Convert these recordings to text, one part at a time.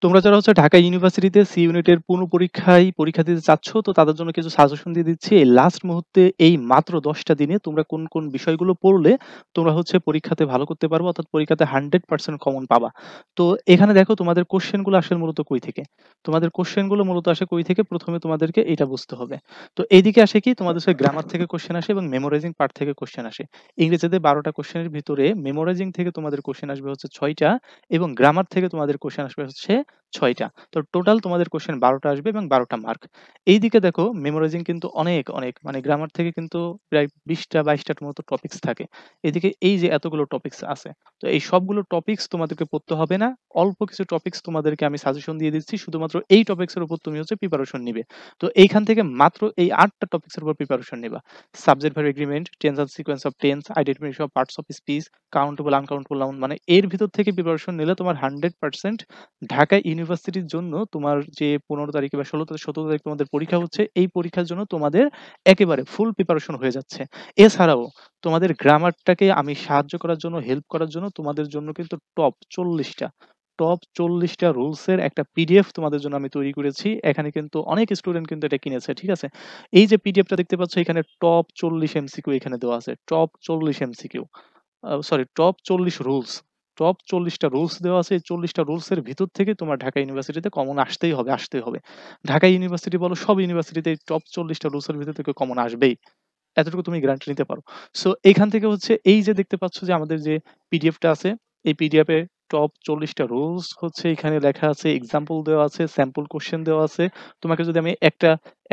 তোমরা যারা হচ্ছে ঢাকা ইউনিভার্সিটিতে সি ইউনিটের পরীক্ষা দিতে চাচ্ছ, তো তাদের জন্য কিছু সাজেশন দিয়ে দিচ্ছি। এই লাস্ট মুহূর্তে এই মাত্র ১০ টা দিনে তোমরা কোন বিষয়গুলো পড়লে তোমরা হচ্ছে পরীক্ষাতে ভালো করতে পারবা, অর্থাৎ পরীক্ষাতে 100% কমন পাবা। তো এখানে দেখো তোমাদের কোয়েশ্চেন গুলো আসে মূলত কই থেকে? তোমাদের কোয়েশ্চেন গুলো মূলত আসে কই থেকে? ১ম এ তোমাদেরকে এটা বুঝতে হবে। তো এইদিকে আসে কি? তোমাদের হচ্ছে গ্রামার থেকে কোয়েশ্চেন আসে এবং মেমোরাইজিং পার্ট থেকে কোয়েশ্চেন আসে। ইংরেজিতে ১২ টা কোয়েশ্চেনের ভিতরে মেমোরাইজিং থেকে তোমাদের কোয়েশ্চেন আসবে হচ্ছে ৬ টা এবং গ্রামার থেকে তোমাদের কোয়েশ্চেন আসবে হচ্ছে ৬ টা। তো টোটাল তোমাদের কোয়েশ্চেন ১২ টা আসবে এবং ১২ টা মার্ক। এইদিকে দেখো মেমোরাইজিং কিন্তু অনেক মানে গ্রামার থেকে কিন্তু প্রায় ২০ টা ২২ টার মতো টপিকস থাকে। এদিকে এই যে এতগুলো টপিকস আছে। তো এই সবগুলো টপিকস তোমাদেরকে পড়তে হবে না। অল্প কিছু টপিকস তোমাদেরকে আমি সাজেশন দিয়ে দিচ্ছি। শুধুমাত্র এই টপিকস এর উপর তুমি হচ্ছে প্রিপারেশন নিবে। তো এইখান থেকে মাত্র এই ৮ টা টপিকস এর উপর প্রিপারেশন নিবা। Subject verb agreement, tense and sequence of tense, identification of parts of speech, countable uncountable noun, মানে এর ভিতর থেকে প্রিপারেশন নিলে তোমার 100% ঢাকা ইউনিভার্সিটির জন্য তোমার যে ১৫ তারিখে বা ১৬ তারিখ ১৭ তারিখ তোমাদের পরীক্ষা হচ্ছে, এই পরীক্ষার জন্য তোমাদের একেবারে ফুল প্রিপারেশন হয়ে যাচ্ছে। এছাড়াও তোমাদের গ্রামারটাকে আমি সাহায্য করার জন্য, হেল্প করার জন্য তোমাদের জন্য কিন্তু টপ ৪০ টা রুলস এর একটা পিডিএফ তোমাদের জন্য আমি তৈরি করেছি। এখানে কিন্তু অনেক স্টুডেন্ট কিন্তু এটা কিনেছে। ঠিক আছে? এই যে পিডিএফটা দেখতে পাচ্ছ, এখানে টপ ৪০ এমসিকিউ এখানে দেওয়া আছে। Top ৪০ MCQ. Sorry, top ৪০ rules. Top ৪০ টা রুলস দেওয়া আছে। এই ৪০ টা রুলস এর ভিতর থেকে তোমার ঢাকা ইউনিভার্সিটিতে কমন আসতেই হবে। ঢাকা ইউনিভার্সিটি বলো, সব ইউনিভার্সিটিতে এই টপ ৪০ টা রুলস এর ভিতর থেকে কমন আসবেই। এতটুকু তুমি গ্যারান্টি নিতে পারো। সো এখান থেকে হচ্ছে এই যে দেখতে পাচ্ছ যে আমাদের যে পিডিএফটা আছে, এই পিডিএফ এ টপ ৪০ টা রুলস হচ্ছে এখানে লেখা আছে, এক্সাম্পল দেওয়া আছে, স্যাম্পল কোয়েশ্চেন দেওয়া আছে। তোমাকে যদি আমি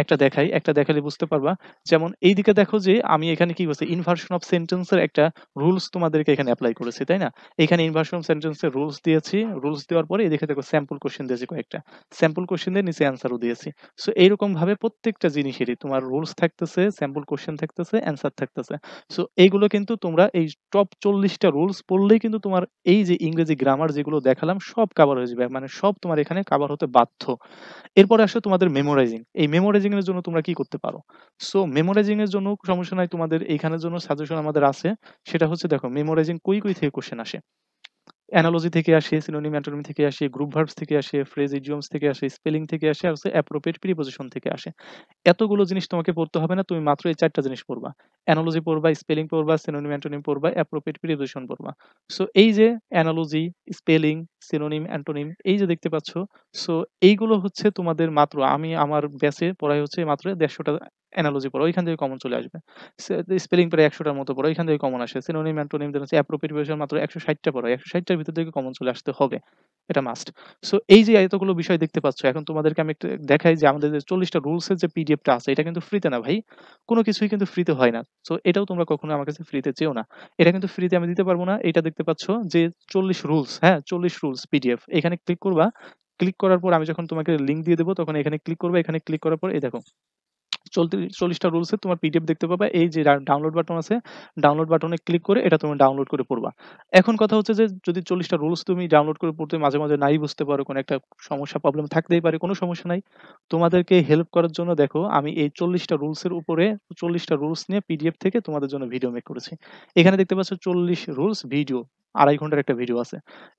একটা দেখাই, একটা দেখালে বুঝতে পারবা। যেমন এইদিকে দেখো যে আমি এখানে কি করছি, ইনভার্সন অফ সেন্টেন্স এর একটা রুলস তোমাদেরকে এখানে এপ্লাই করেছি, তাই না? এখানে ইনভার্সন অফ সেন্টেন্স এর রুলস দিয়েছি। রুলস দেওয়ার পরে এদিকে দেখো স্যাম্পল কোয়েশ্চেন দিয়েছি কয়েকটা। স্যাম্পল কোয়েশ্চেন দিয়ে নিচে অ্যান্সারও দিয়েছি। সো এইরকম ভাবে প্রত্যেকটা জিনিসেরই তোমার রুলস থাকতেছে, স্যাম্পল কোশ্চেন থাকতেছে, অ্যান্সার থাকতেছে। সো এইগুলো কিন্তু তোমরা এই টপ ৪০ টা রুলস পড়লেই কিন্তু তোমার এই যে ইংরেজি গ্রামার যেগুলো দেখালাম সব কভার হয়ে যাবে। মানে সব তোমার এখানে কভার হতে বাধ্য। এরপরে আসো তোমাদের মেমোরাইজিং। এই মেমোরাইজিং এর জন্য তোমরা কি করতে পারো? সো মেমোরাইজিং এর জন্য সমস্যা নাই, তোমাদের এইখানের জন্য সাজেশন আমাদের আছে। সেটা হচ্ছে দেখো মেমোরাইজিং কই থেকে কোশ্চেন আসে। অ্যানালজি থেকে আসে, সিনোনিম, অ্যান্টোনিম থেকে আসে, গ্রুপ ভার্বস থেকে আসে, ফ্রেজ ইডিয়মস থেকে আসে, স্পেলিং থেকে আসে, আর হচ্ছে অ্যাপ্রোপ্রিয়েট প্রিপজিশন থেকে আসে। এতগুলো জিনিস তোমাকে পড়তে হবে না। তুমি মাত্র এই ৪ টা জিনিস পড়বা। অ্যানালজি পড়বা, স্পেলিং পড়বা, সিনোনিম, অ্যান্টোনিম পড়বা, অ্যাপ্রোপ্রিয়েট প্রিপজিশন পড়বা। সো এই যে অ্যানালজি, স্পেলিং, সিনোনিম, অ্যান্টোনিম এই যে দেখতে পাচ্ছ, সো এইগুলো হচ্ছে তোমাদের মাত্র, আমি আমার ব্যাচে পড়াই হচ্ছে মাত্র ১৫০ টা অ্যানালজি পড়া। ওইখান থেকে কমন চলে আসবে। স্পেলিং প্রায় ১০০ টার মতো পড়া। ওইখান থেকে কমন আসে। সিনোনিম, অ্যান্টোনিম দেন হচ্ছে অ্যাপ্রোপ্রিয়েট প্রিপজিশন মাত্র ১৬০ টা পড়া। ১৬০ টার ভিতর থেকে কমন চলে আসতে হবে। এটা মাস্ট। সো এই যে এতগুলো বিষয় দেখতে পাচ্ছ, এখন তোমাদেরকে আমি একটু দেখাই যে আমাদের যে ৪০ টা রুলস এর যে পিডিএফটা আছে, এটা কিন্তু ফ্রিতে না ভাই। কোন কিছুই কিন্তু ফ্রিতে হয় না। সো এটাও তোমরা কখনো আমার কাছে ফ্রিতে চেও না। এটা কিন্তু ফ্রিতে আমি দিতে পারব না। এটা দেখতে পাচ্ছ যে ৪০ রুলস, হ্যাঁ? ৪০ রুলস পিডিএফ। এখানে ক্লিক করবা। ক্লিক করার পর আমি যখন তোমাকে লিংক দিয়ে দেব, তখন এখানে ক্লিক করবা। এখানে ক্লিক করার পর এই দেখো ৪০ টা রুলস এর তোমার পিডিএফ দেখতে পাবা। এই যে ডাউনলোড বাটন আছে, ডাউনলোড বাটনে ক্লিক করে এটা তুমি ডাউনলোড করে পড়বা। এখন কথা হচ্ছে যে যদি ৪০ টা রুলস তুমি ডাউনলোড করে পড়তে মাঝে মাঝে নাই বুঝতে পারো, কোনো একটা সমস্যা প্রবলেম থাকতেই পারে, কোনো সমস্যা নাই। তোমাদেরকে হেল্প করার জন্য দেখো আমি এই ৪০ টা রুলস এর উপরে ৪০ টা রুলস নিয়ে পিডিএফ থেকে তোমাদের জন্য ভিডিও মেক করেছি। এখানে দেখতে পাচ্ছ ৪০ রুলস ভিডিও, ২.৫ ঘন্টার একটা ভিডিও আছে।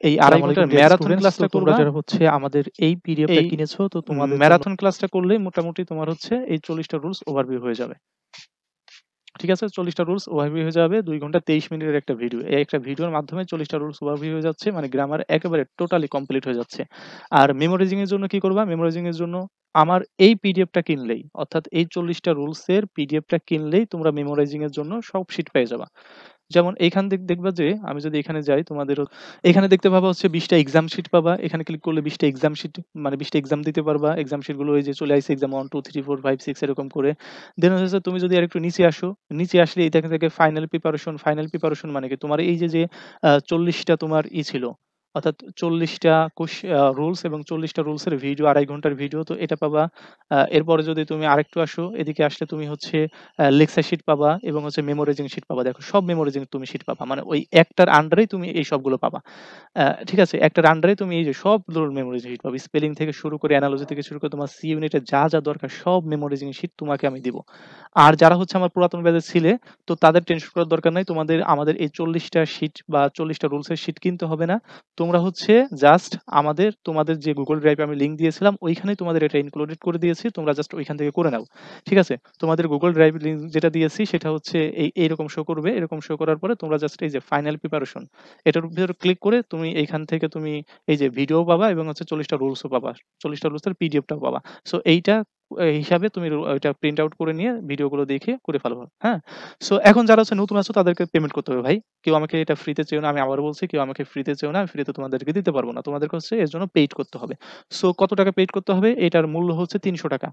এই ২.৫ আসসালামু ঘন্টার আলাইকুম ডিয়ার ম্যারাথন স্টুডেন্টস। তো ক্লাসটা তোমরা করবা। যারা হচ্ছে আমাদের এই পিডিএফটা এই কিনেছো, তো তোমাদের জন্য ম্যারাথন ক্লাসটা করলেই মোটামুটি তোমার হচ্ছে এই ৪০ টা রুলস ওভারভিউ হয়ে যাবে। ঠিক আছে? ৪০ টা রুলস ওভারভিউ হয়ে যাবে। ২ ঘন্টা ২৩ মিনিটের একটা ভিডিও। এই একটা ভিডিওর মাধ্যমে ৪০ টা রুলস ওভারভিউ হয়ে যাচ্ছে। মানে গ্রামার একেবারে টোটালি কমপ্লিট হয়ে যাচ্ছে। আর মেমোরাইজিং এর জন্য কি করবা? মেমোরাইজিং এর জন্য আমার এই পিডিএফটা কিনলেই, অর্থাৎ এই ৪০ টা রুলস এর পিডিএফটা কিনলেই তোমরা মেমোরাইজিং এর জন্য সব শিট পেয়ে যাবা। যেমন এইখান দেখবা যে আমি যদি এখানে যাই, তোমাদের এখানে দেখতে পাবা হচ্ছে ২০ টা এক্সাম শিট পাবা। এখানে ক্লিক করলে ২০ টা এক্সাম শিট, মানে ২০ টা এক্সাম দিতে পারবা। এক্সাম শিট গুলো এই যে চলে আইছে, এক্সাম 1 2 3 4 5 6 এরকম করে। দেন হচ্ছে তুমি যদি আরেকটু নিচে আসো, নিচে আসলে এই দেখা থেকে ফাইনাল প্রিপারেশন মানে কি তোমার এই যে ৪০ টা তোমার ছিল। অর্থাৎ ৪০ টা রুলস এবং ৪০ টা রুলস এর ভিডিও, ২.৫ ঘন্টার ভিডিও, তো এটা পাবা। এরপরে যদি তুমি আরেকটু আসো, এদিকে আসলে তুমি হচ্ছে লেকচার শিট পাবা এবং হচ্ছে মেমোরাইজিং শিট পাবা। দেখো সব মেমোরাইজিং তুমি শিট পাবা। মানে ওই একটার আন্ডারেই তুমি এই সবগুলো পাবা। ঠিক আছে? একটার আন্ডারে তুমি এই যে সবগুলোর মেমোরাইজিং শিট পাবা। স্পেলিং থেকে শুরু করে, অ্যানালজি থেকে শুরু করে তোমার সি ইউনিটে যা দরকার সব মেমোরাইজিং শিট তোমাকে আমি দিব। আর যারা হচ্ছে আমার পুরাতন ব্যাচের ছিলে, তো তাদের টেনশন করার দরকার নাই। আমাদের এই ৪০ টা শিট বা ৪০ টা রুলস এর শিট কিনতে হবে না। তোমরা হচ্ছে জাস্ট তোমাদের যে Google Drive এ আমি লিংক দিয়েছিলাম ওইখানেই তোমাদের এটা ইনক্লুডেড করে দিয়েছি। তোমরা জাস্ট ওইখান থেকে করে নাও। ঠিক আছে? তোমাদের Google Drive লিংক যেটা দিয়েছি সেটা হচ্ছে এইরকম শো করবে। এরকম শো করার পরে তোমরা জাস্ট এই যে ফাইনাল প্রিপারেশন এটার ভিতরে ক্লিক করে তুমি এইখান থেকে তুমি এই যে ভিডিও পাবা এবং হচ্ছে ৪০ টা রুলসও পাবা। ৪০ টা রুলসের পিডিএফটাও পাবা। সো এইটা হিসাবে তুমি ওইটা প্রিন্ট আউট করে নিয়ে ভিডিওগুলো দেখে করে ফেলবা। হ্যাঁ? সো এখন যারা হচ্ছে নতুন আছো তাদেরকে পেমেন্ট করতে হবে ভাই। কেউ আমাকে এটা ফ্রিতে চেও না। আমি আবারও বলছি কেউ আমাকে ফ্রিতে চেও না। আমি ফ্রিতে তোমাদেরকে দিতে পারব না। তোমাদেরকে হচ্ছে এর জন্য পেইড করতে হবে। সো কত টাকা পেইড করতে হবে? এটার মূল্য হচ্ছে ৳৩০০।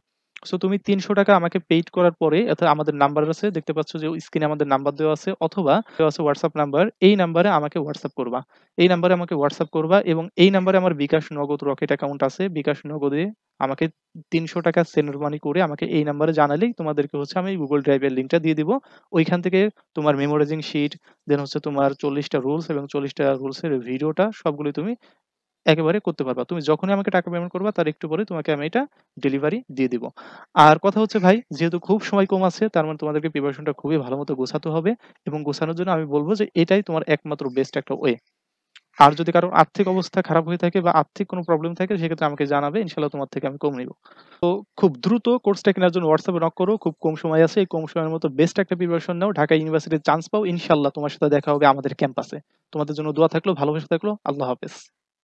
সো তুমি ৳৩০০ আমাকে পেইড করার পরে অর্থাৎ আমাদের নাম্বার আছে দেখতে পাচ্ছ যে স্ক্রিনে আমাদের নাম্বার দেওয়া আছে অথবা দেওয়া আছে WhatsApp নাম্বার। এই নাম্বারে আমাকে WhatsApp করবা। এই নাম্বারে আমাকে WhatsApp করবা এবং এই নাম্বারে আমার বিকাশ, নগদ, রকেট অ্যাকাউন্ট আছে। বিকাশ, নগদে আমাকে ৳৩০০ সেন্ড মানি করে আমাকে এই নাম্বারে জানালেই তোমাদেরকে হচ্ছে আমি Google Drive এর লিংকটা দিয়ে দিব। ওইখান থেকে তোমার মেমোরাইজিং শিট, দেন হচ্ছে তোমার ৪০ টা রুলস এবং ৪০ টা রুলসের ভিডিওটা সবগুলোই তুমি একেবারে করতে পারবা। তুমি যখনই আমাকে টাকা পেমেন্ট করবা তার একটু পরে তোমাকে আমি এটা ডেলিভারি দিয়ে দিব। আর কথা হচ্ছে ভাই যেহেতু খুব সময় কম আছে তার মানে তোমাদেরকে প্রিপারেশনটা খুবই ভালোমতো গোছাতে হবে এবং গোছানোর জন্য আমি বলব যে এটাই তোমার একমাত্র বেস্ট একটা ওয়ে। আর যদি কারো আর্থিক অবস্থা খারাপ হয়ে থাকে বা আর্থিক কোনো প্রবলেম থাকে সেক্ষেত্রে আমাকে জানাবে। ইনশাআল্লাহ তোমার থেকে আমি কম নিব। তো খুব দ্রুত কোর্সটা কেনার জন্য WhatsApp এ নক করো। খুব কম সময় আছে। এই কম সময়ের মধ্যে বেস্ট একটা প্রিপারেশন নাও। ঢাকা ইউনিভার্সিটির চান্স পাও। ইনশাআল্লাহ তোমার সাথে দেখা হবে আমাদের ক্যাম্পাসে। তোমাদের জন্য দোয়া থাকলো, ভালোবাসা থাকলো। আল্লাহ হাফেজ।